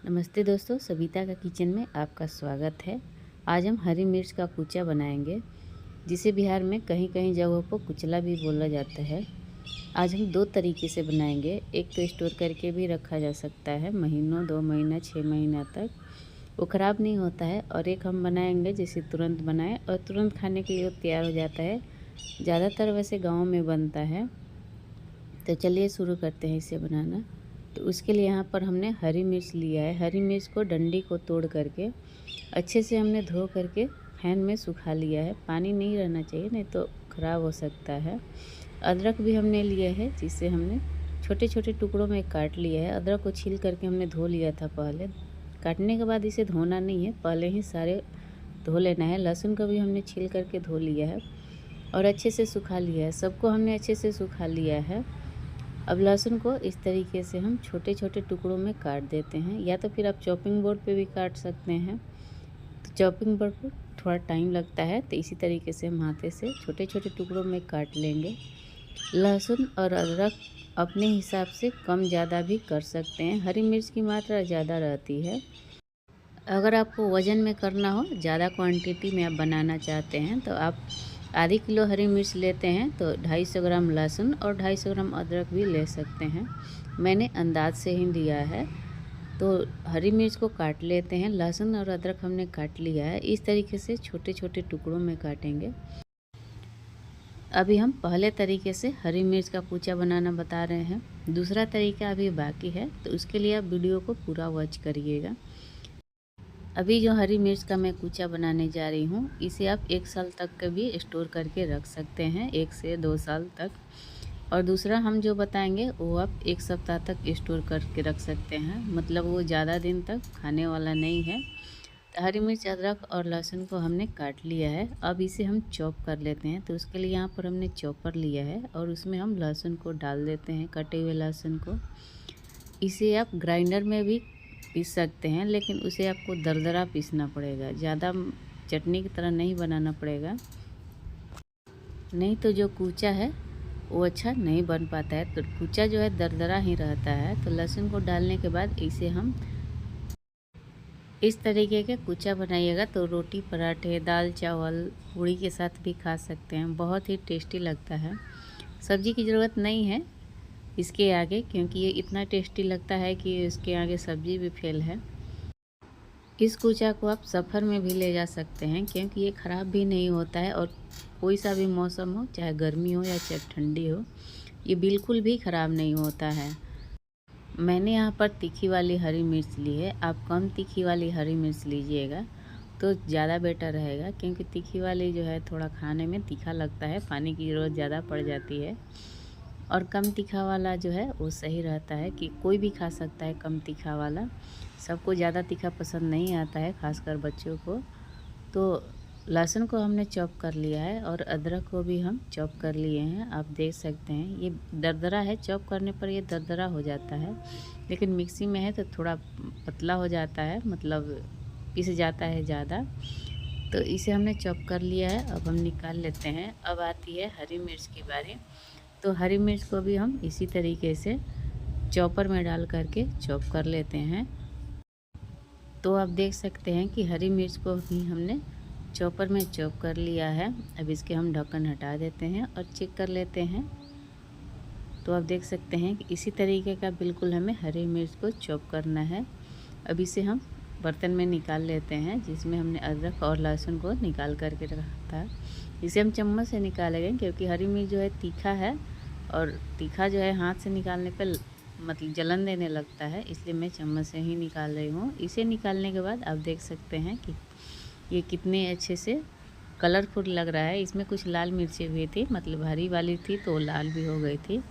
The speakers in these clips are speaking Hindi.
नमस्ते दोस्तों, सविता का किचन में आपका स्वागत है। आज हम हरी मिर्च का कुचा बनाएंगे, जिसे बिहार में कहीं कहीं जगहों पर कुचला भी बोला जाता है। आज हम दो तरीके से बनाएंगे। एक तो स्टोर करके भी रखा जा सकता है, महीनों 2 महीना 6 महीना तक वो ख़राब नहीं होता है। और एक हम बनाएंगे जिसे तुरंत बनाएं और तुरंत खाने के लिए तैयार हो जाता है। ज़्यादातर वैसे गाँव में बनता है। तो चलिए शुरू करते हैं इसे बनाना। तो उसके लिए यहाँ पर हमने हरी मिर्च लिया है। हरी मिर्च को डंडी को तोड़ करके अच्छे से हमने धो करके फैन में सुखा लिया है। पानी नहीं रहना चाहिए, नहीं तो ख़राब हो सकता है। अदरक भी हमने लिया है, जिसे हमने छोटे छोटे टुकड़ों में काट लिया है। अदरक को छील करके हमने धो लिया था पहले। काटने के बाद इसे धोना नहीं है, पहले ही सारे धो लेना है। लहसुन का भी हमने छील करके धो लिया है और अच्छे से सुखा लिया है। सबको हमने अच्छे से सुखा लिया है। अब लहसुन को इस तरीके से हम छोटे छोटे टुकड़ों में काट देते हैं, या तो फिर आप चॉपिंग बोर्ड पे भी काट सकते हैं। तो चॉपिंग बोर्ड पर थोड़ा टाइम लगता है, तो इसी तरीके से हम हाथे से छोटे छोटे टुकड़ों में काट लेंगे। लहसुन और अदरक अपने हिसाब से कम ज़्यादा भी कर सकते हैं। हरी मिर्च की मात्रा ज़्यादा रहती है। अगर आपको वज़न में करना हो, ज़्यादा क्वांटिटी में आप बनाना चाहते हैं, तो आप आधी किलो हरी मिर्च लेते हैं तो 250 ग्राम लहसुन और 250 ग्राम अदरक भी ले सकते हैं। मैंने अंदाज से ही लिया है। तो हरी मिर्च को काट लेते हैं। लहसुन और अदरक हमने काट लिया है। इस तरीके से छोटे छोटे टुकड़ों में काटेंगे। अभी हम पहले तरीके से हरी मिर्च का कुचा बनाना बता रहे हैं। दूसरा तरीका अभी बाकी है, तो उसके लिए आप वीडियो को पूरा वॉच करिएगा। अभी जो हरी मिर्च का मैं कुचा बनाने जा रही हूँ, इसे आप 1 साल तक का भी स्टोर करके रख सकते हैं, 1 से 2 साल तक। और दूसरा हम जो बताएंगे वो आप 1 सप्ताह तक स्टोर करके रख सकते हैं, मतलब वो ज़्यादा दिन तक खाने वाला नहीं है। तो हरी मिर्च, अदरक और लहसुन को हमने काट लिया है। अब इसे हम चॉप कर लेते हैं। तो उसके लिए यहाँ पर हमने चॉपर लिया है और उसमें हम लहसुन को डाल देते हैं, कटे हुए लहसुन को। इसे आप ग्राइंडर में भी पीस सकते हैं, लेकिन उसे आपको दरदरा पीसना पड़ेगा, ज़्यादा चटनी की तरह नहीं बनाना पड़ेगा, नहीं तो जो कूचा है वो अच्छा नहीं बन पाता है। तो कूचा जो है दरदरा ही रहता है। तो लहसुन को डालने के बाद इसे हम इस तरीके के कुचा बनाइएगा तो रोटी, पराठे, दाल, चावल, पूड़ी के साथ भी खा सकते हैं। बहुत ही टेस्टी लगता है। सब्जी की ज़रूरत नहीं है इसके आगे, क्योंकि ये इतना टेस्टी लगता है कि इसके आगे सब्जी भी फेल है। इस कुचा को आप सफ़र में भी ले जा सकते हैं, क्योंकि ये ख़राब भी नहीं होता है। और कोई सा भी मौसम हो, चाहे गर्मी हो या चाहे ठंडी हो, ये बिल्कुल भी ख़राब नहीं होता है। मैंने यहाँ पर तीखी वाली हरी मिर्च ली है। आप कम तीखी वाली हरी मिर्च लीजिएगा तो ज़्यादा बेटर रहेगा, क्योंकि तीखी वाली जो है थोड़ा खाने में तीखा लगता है, पानी की ज़रूरत ज़्यादा पड़ जाती है। और कम तीखा वाला जो है वो सही रहता है, कि कोई भी खा सकता है कम तीखा वाला। सबको ज़्यादा तीखा पसंद नहीं आता है, खासकर बच्चों को। तो लहसुन को हमने चॉप कर लिया है और अदरक को भी हम चॉप कर लिए हैं। आप देख सकते हैं ये दरदरा है, चॉप करने पर ये दरदरा हो जाता है, लेकिन मिक्सी में है तो थोड़ा पतला हो जाता है, मतलब पिस जाता है ज़्यादा। तो इसे हमने चॉप कर लिया है। अब हम निकाल लेते हैं। अब आती है हरी मिर्च की बारी। तो हरी मिर्च को भी हम इसी तरीके से चॉपर में डाल करके चॉप कर लेते हैं। तो आप देख सकते हैं कि हरी मिर्च को भी हमने चॉपर में चॉप कर लिया है। अब इसके हम ढक्कन हटा देते हैं और चेक कर लेते हैं। तो आप देख सकते हैं कि इसी तरीके का बिल्कुल हमें हरी मिर्च को चॉप करना है। अब इसे हम बर्तन में निकाल लेते हैं, जिसमें हमने अदरक और लहसुन को निकाल करके रखा था। इसे हम चम्मच से निकालेंगे, क्योंकि हरी मिर्च जो है तीखा है, और तीखा जो है हाथ से निकालने पर मतलब जलन देने लगता है, इसलिए मैं चम्मच से ही निकाल रही हूँ। इसे निकालने के बाद आप देख सकते हैं कि ये कितने अच्छे से कलरफुल लग रहा है। इसमें कुछ लाल मिर्चें भी थी, मतलब हरी वाली थी तो लाल भी हो गई थी।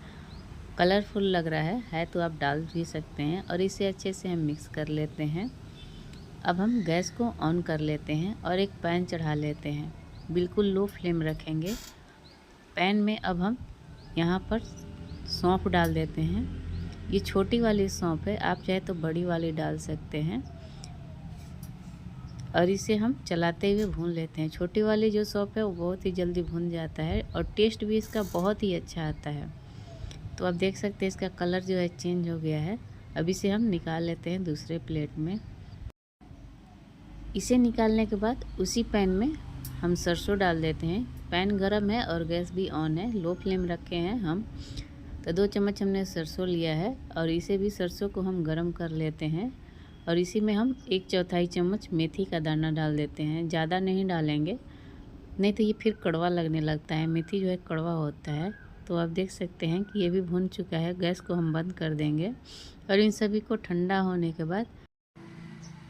कलरफुल लग रहा है तो आप डाल भी सकते हैं। और इसे अच्छे से हम मिक्स कर लेते हैं। अब हम गैस को ऑन कर लेते हैं और एक पैन चढ़ा लेते हैं। बिल्कुल लो फ्लेम रखेंगे। पैन में अब हम यहाँ पर सौंफ डाल देते हैं। ये छोटी वाली सौंफ है, आप चाहे तो बड़ी वाली डाल सकते हैं। और इसे हम चलाते हुए भून लेते हैं। छोटी वाली जो सौंफ है वो बहुत ही जल्दी भून जाता है और टेस्ट भी इसका बहुत ही अच्छा आता है। तो आप देख सकते हैं इसका कलर जो है चेंज हो गया है। अब इसे हम निकाल लेते हैं दूसरे प्लेट में। इसे निकालने के बाद उसी पैन में हम सरसों डाल देते हैं। पैन गरम है और गैस भी ऑन है, लो फ्लेम रखे हैं हम। तो 2 चम्मच हमने सरसों लिया है और इसे भी सरसों को हम गरम कर लेते हैं। और इसी में हम 1/4 चम्मच मेथी का दाना डाल देते हैं। ज़्यादा नहीं डालेंगे, नहीं तो ये फिर कड़वा लगने लगता है। मेथी जो है कड़वा होता है। तो आप देख सकते हैं कि ये भी भुन चुका है। गैस को हम बंद कर देंगे और इन सभी को ठंडा होने के बाद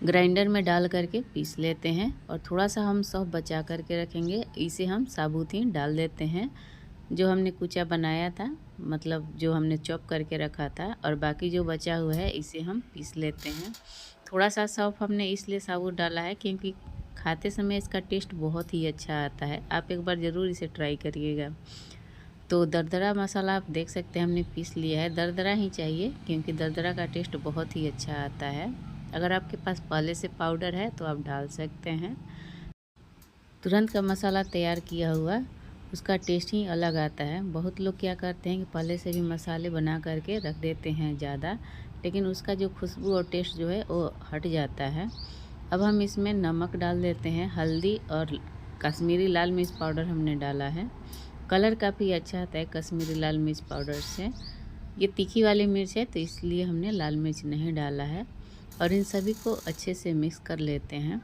ग्राइंडर में डाल करके पीस लेते हैं। और थोड़ा सा हम सौंफ बचा करके रखेंगे, इसे हम साबुत ही डाल देते हैं। जो हमने कुचा बनाया था, मतलब जो हमने चॉप करके रखा था, और बाकी जो बचा हुआ है इसे हम पीस लेते हैं। थोड़ा सा सौंफ हमने इसलिए साबुत डाला है क्योंकि खाते समय इसका टेस्ट बहुत ही अच्छा आता है। आप एक बार ज़रूर इसे ट्राई करिएगा। तो दरदरा मसाला आप देख सकते हैं हमने पीस लिया है। दरदरा ही चाहिए क्योंकि दरदरा का टेस्ट बहुत ही अच्छा आता है। अगर आपके पास पहले से पाउडर है तो आप डाल सकते हैं। तुरंत का मसाला तैयार किया हुआ उसका टेस्ट ही अलग आता है। बहुत लोग क्या करते हैं कि पहले से भी मसाले बना करके रख देते हैं ज़्यादा, लेकिन उसका जो खुशबू और टेस्ट जो है वो हट जाता है। अब हम इसमें नमक डाल देते हैं, हल्दी और कश्मीरी लाल मिर्च पाउडर हमने डाला है। कलर काफ़ी अच्छा आता है कश्मीरी लाल मिर्च पाउडर से। ये तीखी वाली मिर्च है तो इसलिए हमने लाल मिर्च नहीं डाला है। और इन सभी को अच्छे से मिक्स कर लेते हैं।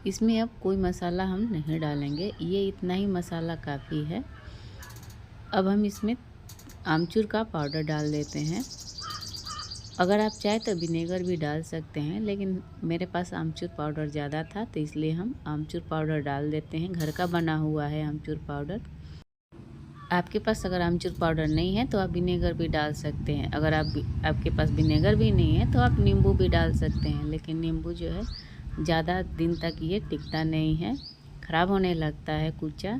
इसमें अब कोई मसाला हम नहीं डालेंगे, ये इतना ही मसाला काफ़ी है। अब हम इसमें आमचूर का पाउडर डाल देते हैं। अगर आप चाहे तो विनेगर भी डाल सकते हैं, लेकिन मेरे पास आमचूर पाउडर ज़्यादा था तो इसलिए हम आमचूर पाउडर डाल देते हैं। घर का बना हुआ है आमचूर पाउडर। आपके पास अगर आमचूर पाउडर नहीं है तो आप विनेगर भी डाल सकते हैं। अगर आपके पास विनेगर भी नहीं है तो आप नींबू भी डाल सकते हैं, लेकिन नींबू जो है ज़्यादा दिन तक ये टिकता नहीं है, ख़राब होने लगता है कुचा।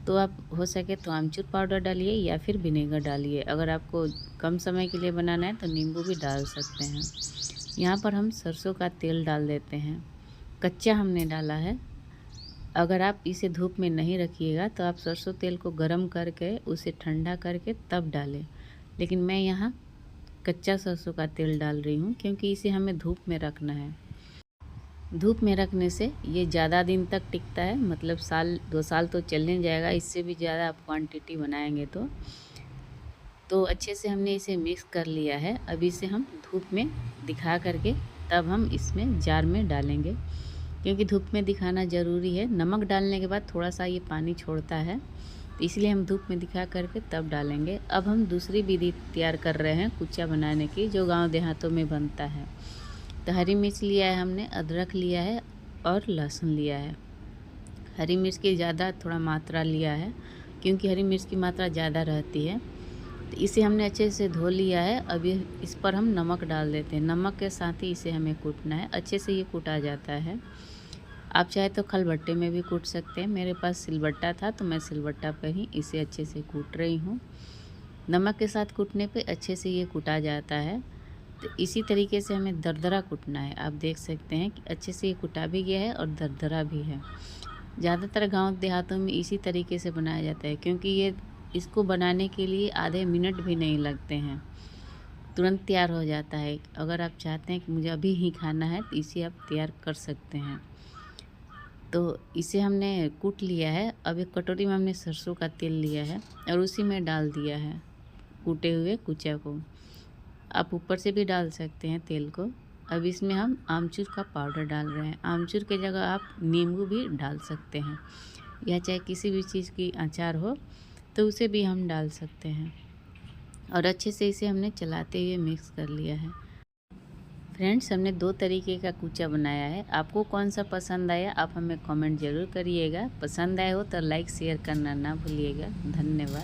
तो आप हो सके तो आमचूर पाउडर डालिए या फिर विनेगर डालिए। अगर आपको कम समय के लिए बनाना है तो नींबू भी डाल सकते हैं। यहाँ पर हम सरसों का तेल डाल देते हैं, कच्चा हमने डाला है। अगर आप इसे धूप में नहीं रखिएगा तो आप सरसों तेल को गरम करके उसे ठंडा करके तब डालें, लेकिन मैं यहाँ कच्चा सरसों का तेल डाल रही हूँ क्योंकि इसे हमें धूप में रखना है। धूप में रखने से ये ज़्यादा दिन तक टिकता है, मतलब 1-2 साल तो चलने जाएगा। इससे भी ज़्यादा आप क्वांटिटी बनाएंगे तो अच्छे से हमने इसे मिक्स कर लिया है। अब इसे हम धूप में दिखा करके तब हम इसमें जार में डालेंगे, क्योंकि धूप में दिखाना ज़रूरी है। नमक डालने के बाद थोड़ा सा ये पानी छोड़ता है, तो इसलिए हम धूप में दिखा करके तब डालेंगे। अब हम दूसरी विधि तैयार कर रहे हैं कुचा बनाने की, जो गांव देहातों में बनता है। तो हरी मिर्च लिया है हमने, अदरक लिया है और लहसुन लिया है। हरी मिर्च की ज़्यादा थोड़ा मात्रा लिया है क्योंकि हरी मिर्च की मात्रा ज़्यादा रहती है। तो इसे हमने अच्छे से धो लिया है। अब इस पर हम नमक डाल देते हैं। नमक के साथ ही इसे हमें कूटना है, अच्छे से ये कूटा जाता है। आप चाहे तो खलबट्टे में भी कूट सकते हैं। मेरे पास सिलबट्टा था तो मैं सिलबट्टा पर ही इसे अच्छे से कूट रही हूँ। नमक के साथ कूटने पे अच्छे से ये कूटा जाता है। तो इसी तरीके से हमें दरदरा कूटना है। आप देख सकते हैं कि अच्छे से ये कूटा भी गया है और दरदरा भी है। ज़्यादातर गांव देहातों में इसी तरीके से बनाया जाता है, क्योंकि इसको बनाने के लिए आधे मिनट भी नहीं लगते हैं, तुरंत तैयार हो जाता है। अगर आप चाहते हैं कि मुझे अभी ही खाना है तो इसे आप तैयार कर सकते हैं। तो इसे हमने कूट लिया है। अब एक कटोरी में हमने सरसों का तेल लिया है और उसी में डाल दिया है कूटे हुए कुचा को। आप ऊपर से भी डाल सकते हैं तेल को। अब इसमें हम आमचूर का पाउडर डाल रहे हैं। आमचूर के जगह आप नींबू भी डाल सकते हैं, या चाहे किसी भी चीज़ की अचार हो तो उसे भी हम डाल सकते हैं। और अच्छे से इसे हमने चलाते हुए मिक्स कर लिया है। फ्रेंड्स, हमने 2 तरीके का कुचा बनाया है। आपको कौन सा पसंद आया आप हमें कमेंट ज़रूर करिएगा। पसंद आया हो तो लाइक शेयर करना ना भूलिएगा। धन्यवाद।